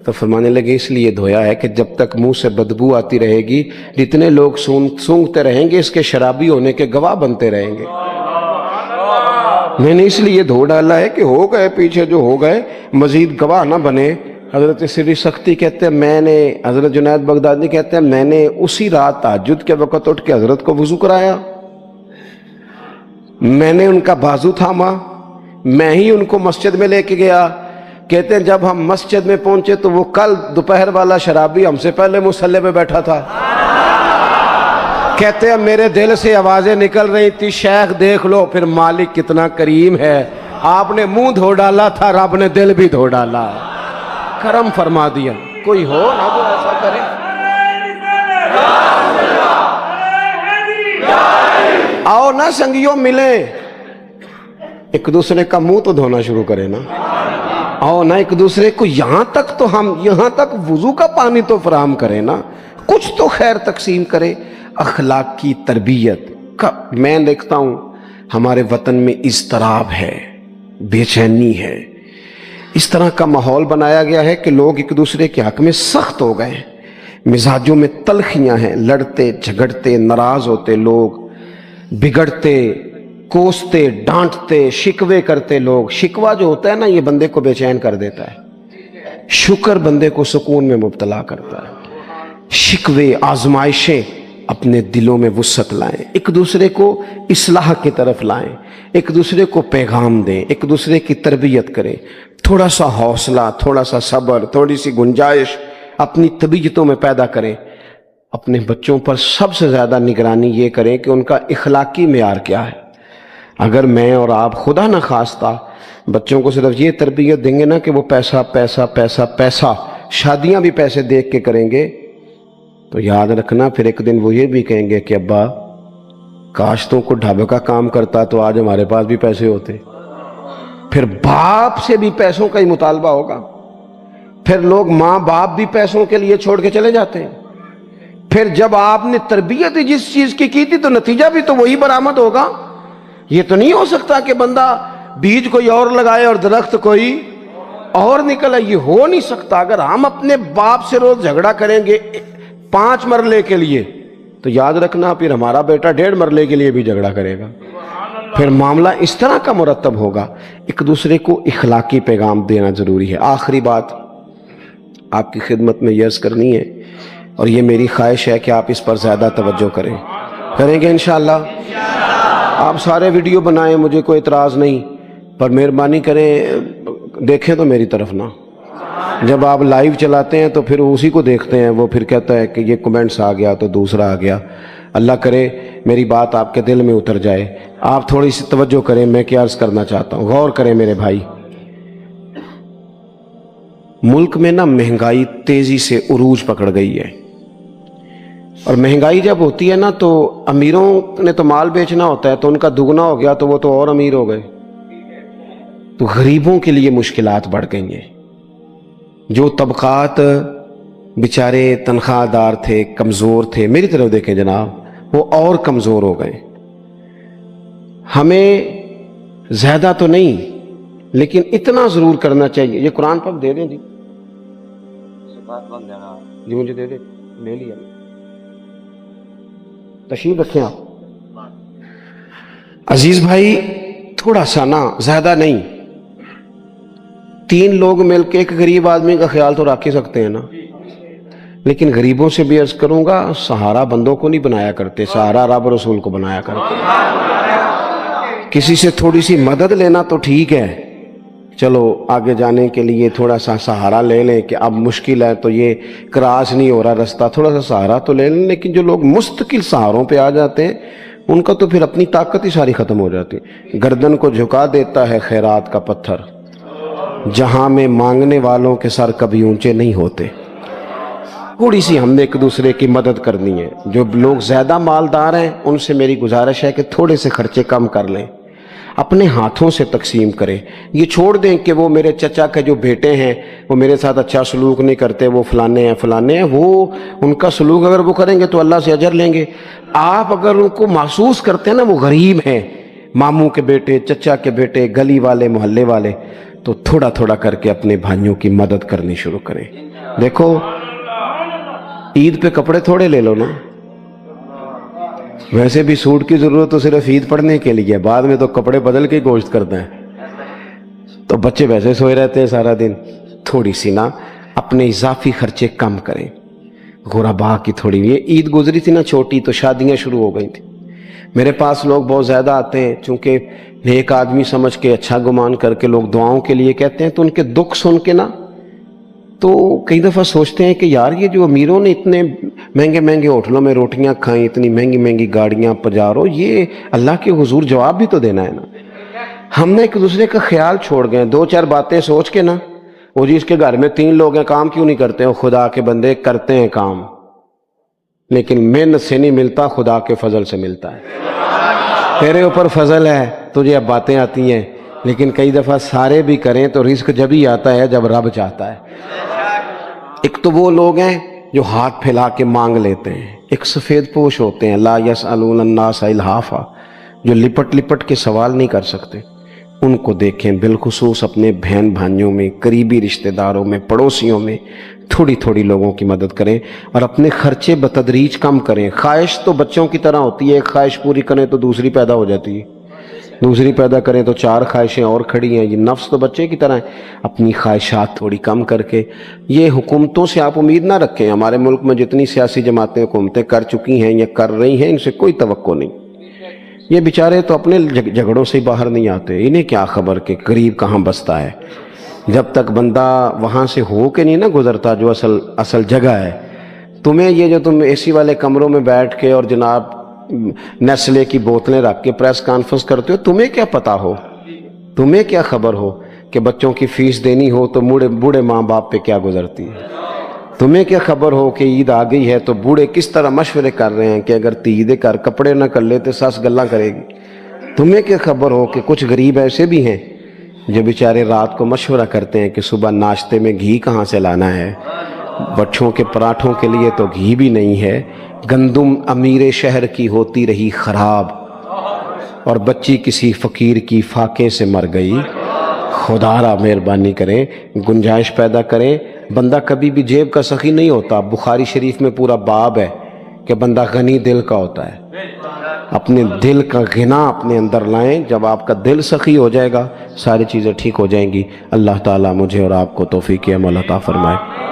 تو فرمانے لگے اس لیے دھویا ہے کہ جب تک منہ سے بدبو آتی رہے گی جتنے لوگ سونگتے رہیں گے اس کے شرابی ہونے کے گواہ بنتے رہیں گے، میں نے اس لیے دھو ڈالا ہے کہ ہو گئے پیچھے جو ہو گئے مزید گواہ نہ بنے۔ حضرت سری سختی کہتے ہیں حضرت جنید بغدادی کہتے ہیں میں نے اسی رات تہجد کے وقت اٹھ کے حضرت کو وضو کرایا، میں نے ان کا بازو تھاما، میں ہی ان کو مسجد میں لے کے گیا۔ کہتے ہیں جب ہم مسجد میں پہنچے تو وہ کل دوپہر والا شرابی ہم سے پہلے مصلی پہ بیٹھا تھا۔ کہتے ہیں میرے دل سے آوازیں نکل رہی تھی شیخ دیکھ لو پھر مالک کتنا کریم ہے، آپ نے منہ دھو ڈالا تھا، رب نے دل بھی دھو ڈالا، کرم فرما دیا۔ کوئی ہو نہ تو ایسا کرے۔ آؤ نا سنگیوں ملیں، ایک دوسرے کا منہ تو دھونا شروع کرے نا، آؤ نا ایک دوسرے کو یہاں تک وضو کا پانی تو فراہم کرے نا، کچھ تو خیر تقسیم کرے۔ اخلاق کی تربیت کا میں دیکھتا ہوں ہمارے وطن میں اضطراب ہے، بے چینی ہے، اس طرح کا ماحول بنایا گیا ہے کہ لوگ ایک دوسرے کے حق میں سخت ہو گئے ہیں، مزاجوں میں تلخیاں ہیں، لڑتے جھگڑتے ناراض ہوتے لوگ، بگڑتے کوستے ڈانٹتے شکوے کرتے لوگ۔ شکوہ جو ہوتا ہے نا یہ بندے کو بے چین کر دیتا ہے، شکر بندے کو سکون میں مبتلا کرتا ہے۔ شکوے آزمائشیں اپنے دلوں میں وسعت لائیں، ایک دوسرے کو اصلاح کی طرف لائیں، ایک دوسرے کو پیغام دیں، ایک دوسرے کی تربیت کریں، تھوڑا سا حوصلہ، تھوڑا سا صبر، تھوڑی سی گنجائش اپنی طبیعتوں میں پیدا کریں۔ اپنے بچوں پر سب سے زیادہ نگرانی یہ کریں کہ ان کا اخلاقی معیار کیا ہے۔ اگر میں اور آپ خدا نہ خواستہ بچوں کو صرف یہ تربیت دیں گے نا کہ وہ پیسہ پیسہ پیسہ پیسہ، شادیاں بھی پیسے دیکھ کے کریں گے، تو یاد رکھنا پھر ایک دن وہ یہ بھی کہیں گے کہ ابا کاش تو کو ڈھابے کا کام کرتا تو آج ہمارے پاس بھی پیسے ہوتے۔ پھر باپ سے بھی پیسوں کا ہی مطالبہ ہوگا، پھر لوگ ماں باپ بھی پیسوں کے لیے چھوڑ کے چلے جاتے ہیں۔ پھر جب آپ نے تربیت جس چیز کی تھی تو نتیجہ بھی تو وہی برآمد ہوگا۔ یہ تو نہیں ہو سکتا کہ بندہ بیج کوئی اور لگائے اور درخت کوئی اور نکلے، یہ ہو نہیں سکتا۔ اگر ہم اپنے باپ سے روز جھگڑا کریں گے 5 مرلے کے لیے تو یاد رکھنا پھر ہمارا بیٹا 1.5 مرلے کے لیے بھی جھگڑا کرے گا، پھر معاملہ اس طرح کا مرتب ہوگا۔ ایک دوسرے کو اخلاقی پیغام دینا ضروری ہے۔ آخری بات آپ کی خدمت میں عرض کرنی ہے اور یہ میری خواہش ہے کہ آپ اس پر زیادہ توجہ کریں گے انشاءاللہ۔ آپ سارے ویڈیو بنائیں، مجھے کوئی اعتراض نہیں، پر مہربانی کریں دیکھیں تو میری طرف نہ، جب آپ لائیو چلاتے ہیں تو پھر اسی کو دیکھتے ہیں، وہ پھر کہتا ہے کہ یہ کمنٹس آ گیا تو دوسرا آ گیا۔ اللہ کرے میری بات آپ کے دل میں اتر جائے۔ آپ تھوڑی سی توجہ کریں، میں کیا عرض کرنا چاہتا ہوں، غور کریں میرے بھائی۔ ملک میں نا مہنگائی تیزی سے عروج پکڑ گئی ہے، اور مہنگائی جب ہوتی ہے نا تو امیروں نے تو مال بیچنا ہوتا ہے، تو ان کا دگنا ہو گیا تو وہ تو اور امیر ہو گئے، تو غریبوں کے لیے مشکلات بڑھ گئی ہیں۔ جو طبقات بیچارے تنخواہ دار تھے، کمزور تھے، میری طرف دیکھیں جناب، وہ اور کمزور ہو گئے۔ ہمیں زیادہ تو نہیں لیکن اتنا ضرور کرنا چاہیے۔ یہ قرآن پاک دے دیں جی، جی مجھے دے دیں، لے لیا، تشریف رکھیں آپ۔ عزیز بھائی تھوڑا سا نا، زیادہ نہیں، 3 لوگ مل کے ایک غریب آدمی کا خیال تو رکھ ہی سکتے ہیں نا۔ لیکن غریبوں سے بھی عرض کروں گا، سہارا بندوں کو نہیں بنایا کرتے، سہارا رب رسول کو بنایا کرتے۔ کسی سے تھوڑی سی مدد لینا تو ٹھیک ہے، چلو آگے جانے کے لیے تھوڑا سا سہارا لے لیں کہ اب مشکل ہے تو یہ کراس نہیں ہو رہا رستہ، تھوڑا سا سہارا تو لے لیں۔ لیکن جو لوگ مستقل سہاروں پہ آ جاتے ہیں ان کا تو پھر اپنی طاقت ہی ساری ختم ہو جاتی۔ گردن کو جھکا دیتا ہے خیرات کا پتھر، جہاں میں مانگنے والوں کے سر کبھی اونچے نہیں ہوتے۔ تھوڑی سی ہم نے ایک دوسرے کی مدد کرنی ہے۔ جو لوگ زیادہ مالدار ہیں ان سے میری گزارش ہے کہ تھوڑے سے خرچے کم کر لیں، اپنے ہاتھوں سے تقسیم کریں۔ یہ چھوڑ دیں کہ وہ میرے چچا کے جو بیٹے ہیں وہ میرے ساتھ اچھا سلوک نہیں کرتے، وہ فلانے ہیں، وہ ان کا سلوک اگر وہ کریں گے تو اللہ سے اجر لیں گے۔ آپ اگر ان کو محسوس کرتے ہیں نا وہ غریب ہیں، ماموں کے بیٹے، چچا کے بیٹے، گلی والے، محلے والے، تو تھوڑا تھوڑا کر کے اپنے بھائیوں کی مدد کرنی شروع کریں۔ دیکھو عید پہ کپڑے تھوڑے لے لو نا، ویسے بھی سوٹ کی ضرورت تو صرف عید پڑھنے کے لیے، بعد میں تو کپڑے بدل کے گوشت کرتے ہیں، تو بچے ویسے سوئے رہتے ہیں سارا دن۔ تھوڑی سی نا اپنے اضافی خرچے کم کریں۔ غربا کی تھوڑی، یہ عید گزری تھی نا چھوٹی تو شادیاں شروع ہو گئی تھی۔ میرے پاس لوگ بہت زیادہ آتے ہیں، چونکہ نیک آدمی سمجھ کے اچھا گمان کر کے لوگ دعاؤں کے لیے کہتے ہیں، تو ان کے دکھ سن کے نا تو کئی دفعہ سوچتے ہیں کہ یار یہ جو امیروں نے اتنے مہنگے مہنگے ہوٹلوں میں روٹیاں کھائیں، اتنی مہنگی مہنگی گاڑیاں پجارو، یہ اللہ کے حضور جواب بھی تو دینا ہے نا۔ ہم نے ایک دوسرے کا خیال چھوڑ گئے، 2-4 باتیں سوچ کے نا، وہ جی اس کے گھر میں 3 لوگ ہیں، کام کیوں نہیں کرتے؟ وہ خدا کے بندے کرتے ہیں کام، لیکن محنت سے نہیں ملتا، خدا کے فضل سے ملتا ہے۔ تیرے اوپر فضل ہے، تجھے اب باتیں آتی ہیں، لیکن کئی دفعہ سارے بھی کریں تو رزق جب ہی آتا ہے جب رب چاہتا ہے۔ ایک تو وہ لوگ ہیں جو ہاتھ پھیلا کے مانگ لیتے ہیں، ایک سفید پوش ہوتے ہیں، لا یسألون الناس الحافا، جو لپٹ لپٹ کے سوال نہیں کر سکتے۔ ان کو دیکھیں، بالخصوص اپنے بہن بھائیوں میں، قریبی رشتہ داروں میں، پڑوسیوں میں تھوڑی تھوڑی لوگوں کی مدد کریں، اور اپنے خرچے بتدریج کم کریں۔ خواہش تو بچوں کی طرح ہوتی ہے، ایک خواہش پوری کریں تو دوسری پیدا ہو جاتی ہے، دوسری پیدا کریں تو 4 خواہشیں اور کھڑی ہیں۔ یہ نفس تو بچے کی طرح ہے، اپنی خواہشات تھوڑی کم کر کے۔ یہ حکومتوں سے آپ امید نہ رکھیں، ہمارے ملک میں جتنی سیاسی جماعتیں حکومتیں کر چکی ہیں یا کر رہی ہیں، ان سے کوئی توقع نہیں۔ یہ بیچارے تو اپنے جھگڑوں سے ہی باہر نہیں آتے، انہیں کیا خبر کہ غریب کہاں بستا ہے۔ جب تک بندہ وہاں سے ہو کے نہیں نہ گزرتا جو اصل جگہ ہے، تمہیں یہ جو تم اے سی والے کمروں میں بیٹھ کے اور جناب نیسلے کی بوتلیں رکھ کے پریس کانفرنس کرتے ہو، تمہیں کیا پتا ہو، تمہیں کیا خبر ہو کہ بچوں کی فیس دینی ہو تو بوڑھے ماں باپ پہ کیا گزرتی ہے؟ تمہیں کیا خبر ہو کہ عید آ گئی ہے تو بوڑھے کس طرح مشورے کر رہے ہیں کہ اگر عید کر کپڑے نہ کر لے تو ساس گلاں کرے گی؟ تمہیں کیا خبر ہو کہ کچھ غریب ایسے بھی ہیں جو بیچارے رات کو مشورہ کرتے ہیں کہ صبح ناشتے میں گھی کہاں سے لانا ہے، بچوں کے پراٹھوں کے لیے تو گھی بھی نہیں ہے، گندم امیر شہر کی ہوتی رہی خراب، اور بچی کسی فقیر کی فاقے سے مر گئی۔ خدا را مہربانی کریں، گنجائش پیدا کریں۔ بندہ کبھی بھی جیب کا سخی نہیں ہوتا، بخاری شریف میں پورا باب ہے کہ بندہ غنی دل کا ہوتا ہے۔ اپنے دل کا غنا اپنے اندر لائیں، جب آپ کا دل سخی ہو جائے گا ساری چیزیں ٹھیک ہو جائیں گی۔ اللہ تعالیٰ مجھے اور آپ کو توفیق عمل عطا فرمائے۔